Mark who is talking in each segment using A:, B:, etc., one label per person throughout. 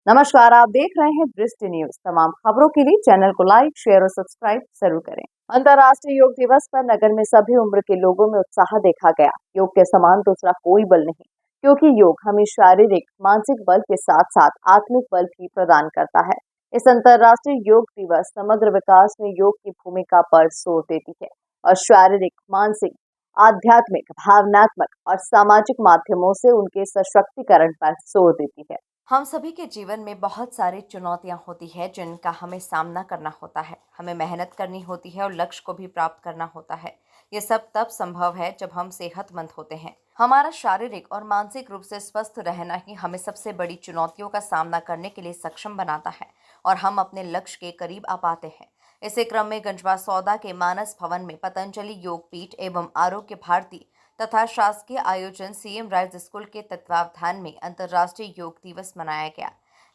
A: नमस्कार, आप देख रहे हैं दृष्टि न्यूज। तमाम खबरों के लिए चैनल को लाइक, शेयर और सब्सक्राइब जरूर करें। अंतर्राष्ट्रीय योग दिवस पर नगर में सभी उम्र के लोगों में उत्साह देखा गया। योग के समान दूसरा कोई बल नहीं, क्योंकि योग हमें शारीरिक, मानसिक बल के साथ साथ आत्मिक बल भी प्रदान करता है। इस अंतर्राष्ट्रीय योग दिवस समग्र विकास में योग की भूमिका पर जोर देती है और शारीरिक, मानसिक, आध्यात्मिक, भावनात्मक और सामाजिक माध्यमों से उनके सशक्तिकरण पर जोर देती है।
B: हम सभी के जीवन में बहुत सारी चुनौतियां होती है जिनका हमें सामना करना होता है। हमें मेहनत करनी होती है और लक्ष्य को भी प्राप्त करना होता है। ये सब तब संभव है जब हम सेहतमंद होते हैं। हमारा शारीरिक और मानसिक रूप से स्वस्थ रहना ही हमें सबसे बड़ी चुनौतियों का सामना करने के लिए सक्षम बनाता है और हम अपने लक्ष्य के करीब आ पाते हैं। इसी क्रम में गंजवा सौदा के मानस भवन में पतंजलि योग पीठ एवं आरोग्य भारती तथा शासकीय आयोजन सीएम राइज स्कूल के तत्वावधान में अंतर्राष्ट्रीय योग दिवस मनाया गया,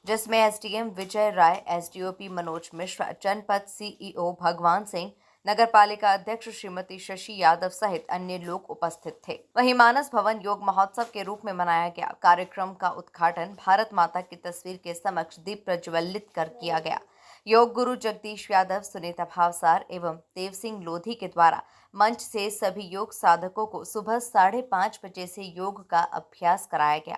B: जिसमें एसडीएम विजय राय, एसडीओपी मनोज मिश्रा, जनपद सीईओ भगवान सिंह, नगर पालिका अध्यक्ष श्रीमती शशि यादव सहित अन्य लोग उपस्थित थे। वहीं मानस भवन योग महोत्सव के रूप में मनाया गया। कार्यक्रम का उद्घाटन भारत माता की तस्वीर के समक्ष दीप प्रज्वलित कर किया गया। योग गुरु जगदीश यादव, सुनीता भावसार एवं देव सिंह लोधी के द्वारा मंच से सभी योग साधकों को सुबह 5:30 बजे से योग का अभ्यास कराया गया।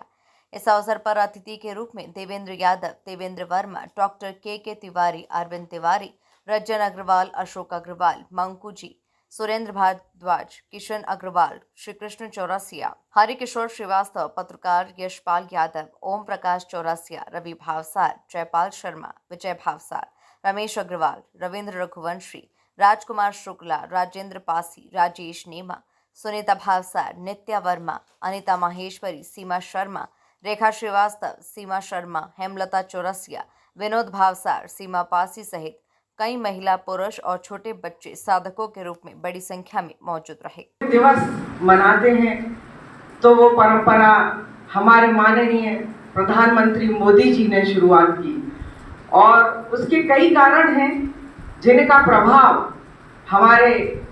B: इस अवसर पर अतिथि के रूप में देवेंद्र यादव, देवेंद्र वर्मा, डॉक्टर के तिवारी, अरविंद तिवारी, रज्जन अग्रवाल, अशोक अग्रवाल, मंकू जी, सुरेंद्र भारद्वाज, किशन अग्रवाल, श्री कृष्ण चौरसिया, हरिकिशोर श्रीवास्तव, पत्रकार यशपाल यादव, ओम प्रकाश चौरसिया, रवि भावसार, जयपाल शर्मा, विजय भावसार, रमेश अग्रवाल, रविंद्र रघुवंशी, राजकुमार शुक्ला, राजेंद्र पासी, राजेश नेमा, सुनीता भावसार, नित्या वर्मा, अनिता माहेश्वरी, सीमा शर्मा, रेखा श्रीवास्तव, सीमा शर्मा, हेमलता चौरसिया, विनोद भावसार, सीमा पासी सहित कई महिला, पुरुष और छोटे बच्चे साधकों के रूप में बड़ी संख्या में मौजूद रहे।
C: दिवस मनाते हैं तो वो परंपरा हमारे माननीय प्रधानमंत्री मोदी जी ने शुरुआत की और उसके कई कारण हैं जिनका प्रभाव हमारे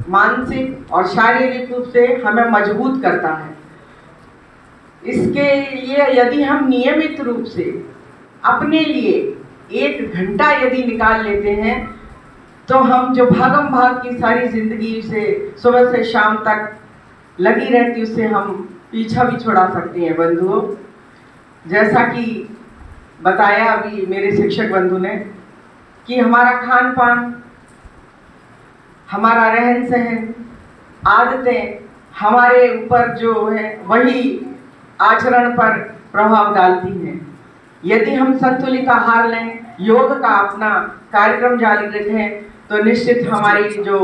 C: मानसिक और शारीरिक रूप से हमें मजबूत करता है। इसके लिए यदि हम नियमित रूप से अपने लिए 1 घंटा यदि निकाल लेते हैं तो हम जो भागम भाग की सारी जिंदगी से सुबह से शाम तक लगी रहती उससे हम पीछा भी छुड़ा सकते हैं। बंधुओं, जैसा कि बताया अभी मेरे शिक्षक बंधु ने कि हमारा खान पान, हमारा रहन सहन, आदतें हमारे ऊपर जो है वही आचरण पर प्रभाव डालती हैं। यदि हम संतुलित आहार लें, योग का अपना कार्यक्रम जारी रखें तो निश्चित हमारी जो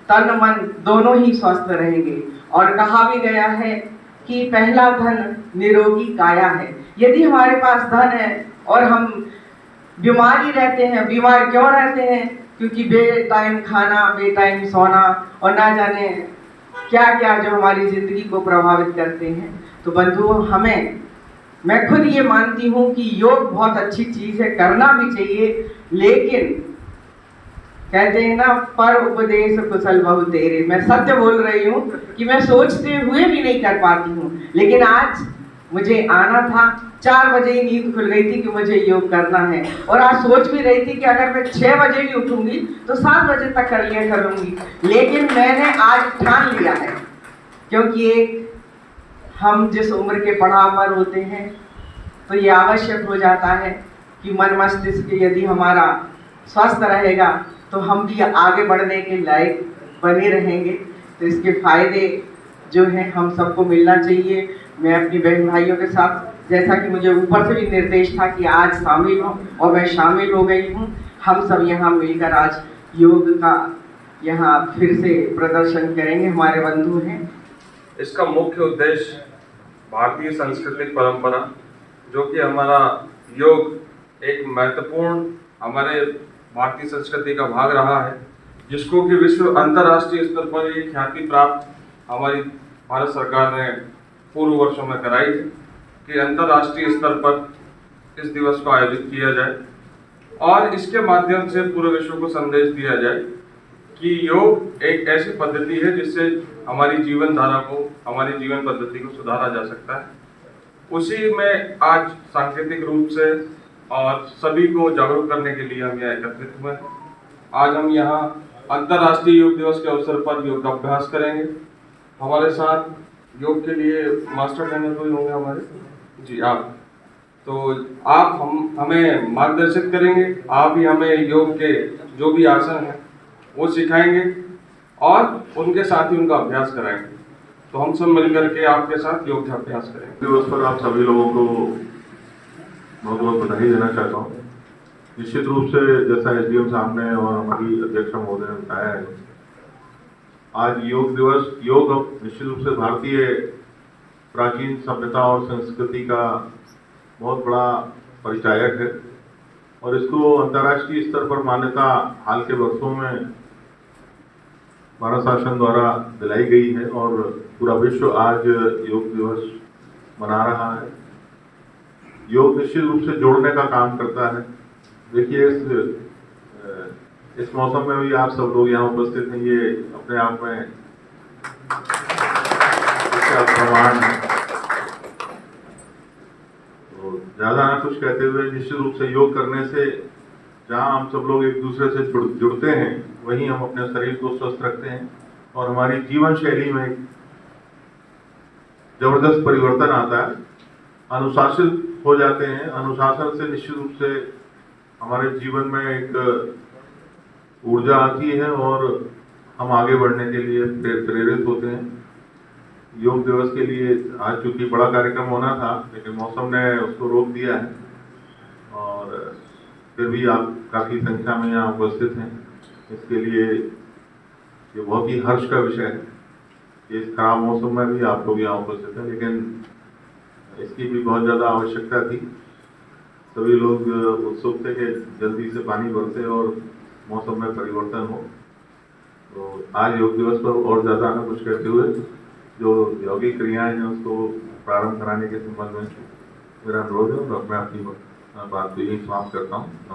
C: तन मन दोनों ही स्वस्थ रहेंगे। और कहा भी गया है कि पहला धन निरोगी काया है। यदि हमारे पास धन है और हम बीमार ही रहते हैं, बीमार क्यों रहते हैं? क्योंकि बेटाइम खाना, बेटाइम सोना और ना जाने क्या क्या जो हमारी जिंदगी को प्रभावित करते हैं। तो बंधुओं, मैं खुद ये मानती हूँ कि योग बहुत अच्छी चीज़ है, करना भी चाहिए, लेकिन कहते हैं ना, पर उपदेश कुशल बहु तेरे। मैं सत्य बोल रही हूँ कि मैं सोचते हुए भी नहीं कर पाती हूँ, लेकिन आज मुझे आना था। 4 बजे ही नींद खुल गई थी कि मुझे योग करना है और आज सोच भी रही थी कि अगर मैं 6 बजे भी उठूंगी तो 7 बजे तक कर लिया करूँगी, लेकिन मैंने आज ठान लिया है। क्योंकि हम जिस उम्र के पड़ाव पर होते हैं तो ये आवश्यक हो जाता है कि मन मस्तिष्क यदि हमारा स्वस्थ रहेगा तो हम भी आगे बढ़ने के लायक बने रहेंगे। तो इसके फायदे जो हैं हम सबको मिलना चाहिए। मैं अपनी बहन भाइयों के साथ, जैसा कि मुझे ऊपर से भी निर्देश था कि आज शामिल हो, और मैं शामिल हो गई हूँ। हम सब यहाँ मिलकर आज योग का यहाँ फिर से प्रदर्शन करेंगे। हमारे बंधु हैं।
D: इसका मुख्य उद्देश्य भारतीय सांस्कृतिक परंपरा, जो कि हमारा योग एक महत्वपूर्ण हमारे भारतीय संस्कृति का भाग रहा है, जिसको कि विश्व अंतर्राष्ट्रीय स्तर पर ये ख्याति प्राप्त हमारी भारत सरकार ने पूर्व वर्षों में कराई थी कि अंतर्राष्ट्रीय स्तर पर इस दिवस को आयोजित किया जाए और इसके माध्यम से पूरे विश्व को संदेश दिया जाए कि योग एक ऐसी पद्धति है जिससे हमारी जीवन धारा को, हमारी जीवन पद्धति को सुधारा जा सकता है। उसी में आज सांकेतिक रूप से और सभी को जागरूक करने के लिए हम यहाँ एकत्रित हुए हैं। आज हम यहाँ अंतर्राष्ट्रीय योग दिवस के अवसर पर योगाभ्यास करेंगे। हमारे साथ योग के लिए मास्टर ट्रेनर कोई होंगे हमारे? जी, आप। तो आप हमें मार्गदर्शित करेंगे, आप ही हमें योग के जो भी आसन हैं वो सिखाएंगे और उनके साथ ही उनका अभ्यास कराएंगे। तो हम सब मिलकर के आपके साथ योग का अभ्यास करेंगे।
E: दिवस पर आप सभी लोगों को बहुत बहुत बधाई देना चाहता हूँ। निश्चित रूप से जैसा एसडीएम साहब ने और हमारी अध्यक्ष महोदय ने बताया है, आज योग दिवस, योग निश्चित रूप से भारतीय प्राचीन सभ्यता और संस्कृति का बहुत बड़ा परिचायक है और इसको अंतर्राष्ट्रीय स्तर पर मान्यता हाल के वर्षों में भारत शासन द्वारा दिलाई गई है और पूरा विश्व आज योग दिवस मना रहा है। योग निश्चित रूप से जोड़ने का काम करता है। देखिए, इस मौसम में भी आप सब लोग यहाँ उपस्थित हैं, ये अपने आप में इसका प्रमाण है। तो ज़्यादा ना कुछ कहते हुए, निश्चित रूप से योग करने से जहाँ हम सब लोग एक दूसरे से जुड़ते हैं, वहीं हम अपने शरीर को स्वस्थ रखते हैं और हमारी जीवन शैली में एक जबरदस्त परिवर्तन आता है। अनुशासित हो जाते हैं। अनुशासन से निश्चित रूप से हमारे जीवन में एक ऊर्जा आती है और हम आगे बढ़ने के लिए प्रेरित होते हैं। योग दिवस के लिए आज चूंकि बड़ा कार्यक्रम होना था, लेकिन मौसम ने उसको रोक दिया है और फिर भी आप काफ़ी संख्या में यहाँ उपस्थित हैं। इसके लिए ये बहुत ही हर्ष का विषय है कि इस खराब मौसम में भी आप लोग यहाँ उपस्थित हैं, लेकिन इसकी भी बहुत ज़्यादा आवश्यकता थी। सभी लोग उत्सुक थे कि जल्दी से पानी बरसे और मौसम में परिवर्तन हो। तो आज योग दिवस पर और ज़्यादा ना कुछ कहते हुए जो यौगिक क्रियाएं हैं उसको प्रारंभ कराने के संबंध में मेरा अनुरोध है और मैं अपनी बात को यही समाप्त करता हूँ।